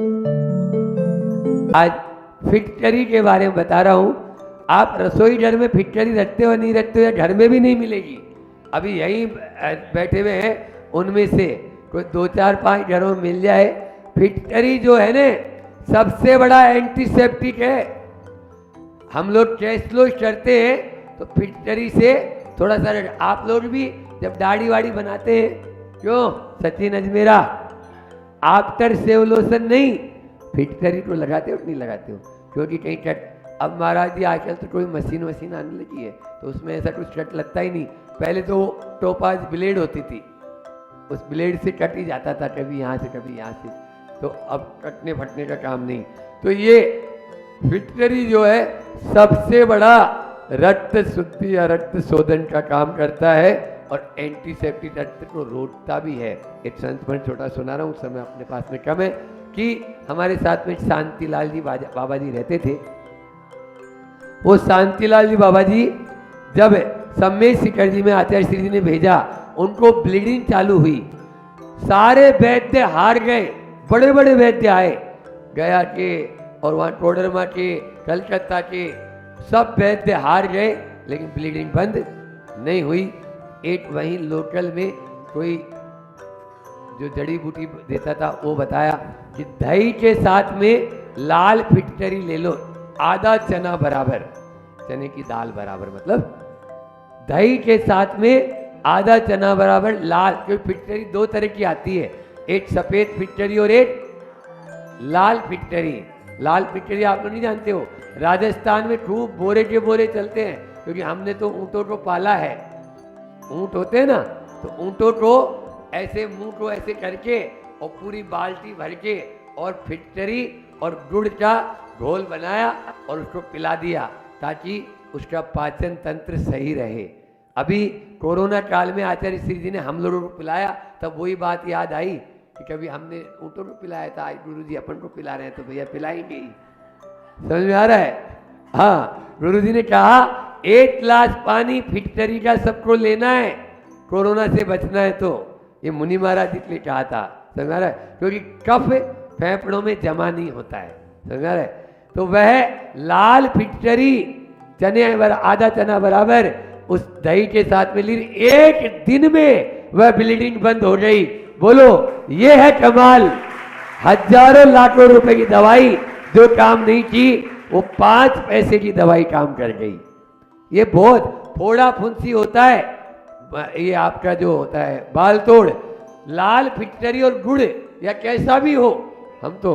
आज फिटकरी के बारे में बता रहा हूँ। आप रसोई घर में फिटकरी रखते हो नहीं रखते हो, या घर में भी नहीं मिलेगी। अभी यहीं बैठे हुए हैं, उनमें से कोई 2-4-5 घरों में मिल जाए। फिटकरी जो है ना, सबसे बड़ा एंटीसेप्टिक है। हम लोग कैशलेस करते हैं तो फिटकरी से थोड़ा सा, आप लोग भी जब दाढ़ी वाड़ी बनाते हैं, क्यों Sachin Ajmera, after save lotion नहीं, फिटकरी को लगाते हो नहीं लगाते हो? क्योंकि कहीं कट, अब महाराज जी आजकल तो कोई मशीन आने लगी है, तो उसमें ऐसा कुछ कट लगता ही नहीं। पहले तो टोपाज ब्लेड होती थी, उस ब्लेड से कट ही जाता था, कभी यहाँ से कभी यहाँ से, तो अब कटने फटने का काम नहीं। तो ये फिटकरी जो है सबसे बड़ा रक्त शुद्धि या रक्त शोधन का काम करता है, और एंटीसेप्टिक रक्त को रोकता भी है। एक संस्मरण छोटा सुना रहा हूँ, समय अपने पास में कम है, कि हमारे साथ में शांतिलाल जी बाबा जी रहते थे। वो शांतिलाल जी बाबा जी जब सम्मेद शिखर जी में आचार्य श्री जी ने भेजा, उनको ब्लीडिंग चालू हुई। सारे वैद्य हार गए, बड़े बड़े वैद्य आए, गया के और वहाँ कोडरमा के, कलकत्ता के, सब वैद्य हार गए, लेकिन ब्लीडिंग बंद नहीं हुई। एक वहीं लोकल में कोई जो जड़ी बूटी देता था, वो बताया कि दही के साथ में लाल फिटकरी ले लो, आधा चना बराबर, चने की दाल बराबर, मतलब दही के साथ में आधा चना बराबर लाल, क्योंकि फिटकरी 2 तरह की आती है, एक सफेद फिटकरी और एक लाल फिटकरी। लाल फिटकरी आप लोग नहीं जानते हो, राजस्थान में खूब बोरे के बोरे चलते हैं, क्योंकि हमने तो ऊँटों को पाला है। ऊँट होते हैं ना, तो ऊँटों को ऐसे मुंह को ऐसे करके और पूरी बाल्टी भर के और फिटकरी और गुड़ का घोल बनाया और उसको पिला दिया, ताकि उसका पाचन तंत्र सही रहे। अभी कोरोना काल में आचार्य श्री जी ने हम लोगों को पिलाया, तब वही बात याद आई कि कभी हमने ऊँटों को पिलाया था, आज गुरु जी अपन को पिला रहे हैं, तो भैया पिलाएंगे ही। समझ में आ रहा है? हाँ, गुरु जी ने कहा 1 गिलास पानी फिटकरी का सबको लेना है, कोरोना से बचना है। तो ये मुनि महाराज जी के लिए कहा था, समझ में आ रहा है? क्योंकि कफ फेफड़ों में जमा नहीं होता है, समझ में आ रहा है? तो वह लाल फिटकरी चने आधा चना बराबर उस दही के साथ में ली, 1 दिन में वह ब्लीडिंग बंद हो गई। बोलो, ये है कमाल। हजारों लाखों रुपए की दवाई जो काम नहीं की, वो 5 पैसे की दवाई काम कर गई। ये बहुत फोड़ा फुंसी होता है, ये आपका जो होता है बाल तोड़, लाल फिटकरी और गुड़ या कैसा भी हो, हम तो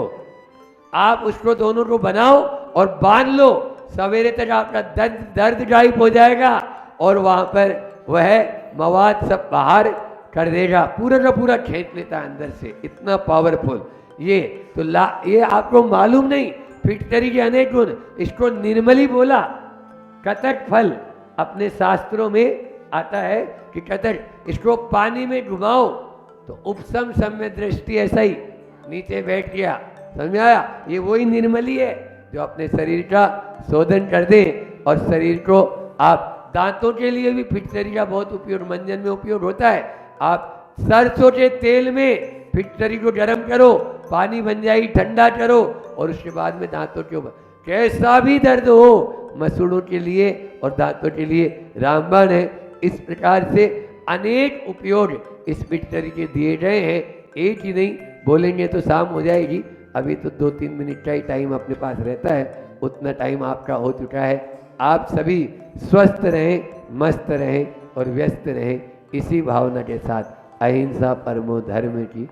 आप उसको दोनों को बनाओ और बांध लो, सवेरे तक आपका दर्द गायब हो जाएगा, और वहां पर वह मवाद सब बाहर कर देगा, पूरा का पूरा खींच लेता है अंदर से, इतना पावरफुल ये। तो ये आपको मालूम नहीं, फिटकरी के अनेक गुण। इसको निर्मली बोला, कतक फल अपने शास्त्रों में आता है कि कतक, इसको पानी में घुमाओ तो उपसम सम्य दृष्टि, ऐसा ही नीचे बैठ गया। समझ में आया? ये वही निर्मली है जो अपने शरीर का शोधन कर दे। और शरीर को आप, दांतों के लिए भी फिटकरी का बहुत उपयोग, मंजन में उपयोग होता है। आप सरसों के तेल में फिटकरी को गर्म करो, पानी बन जाएगी, ठंडा करो, और उसके बाद में दांतों के ऊपर, कैसा भी दर्द हो, मसूड़ों के लिए और दांतों के लिए रामबाण है। इस प्रकार से अनेक उपयोग इस फिटकरी के दिए गए हैं। एक ही नहीं, बोलेंगे तो शाम हो जाएगी, अभी तो 2-3 मिनट का ही टाइम अपने पास रहता है, उतना टाइम आपका हो चुका है। आप सभी स्वस्थ रहें, मस्त रहें और व्यस्त रहें, इसी भावना के साथ अहिंसा परमो धर्म की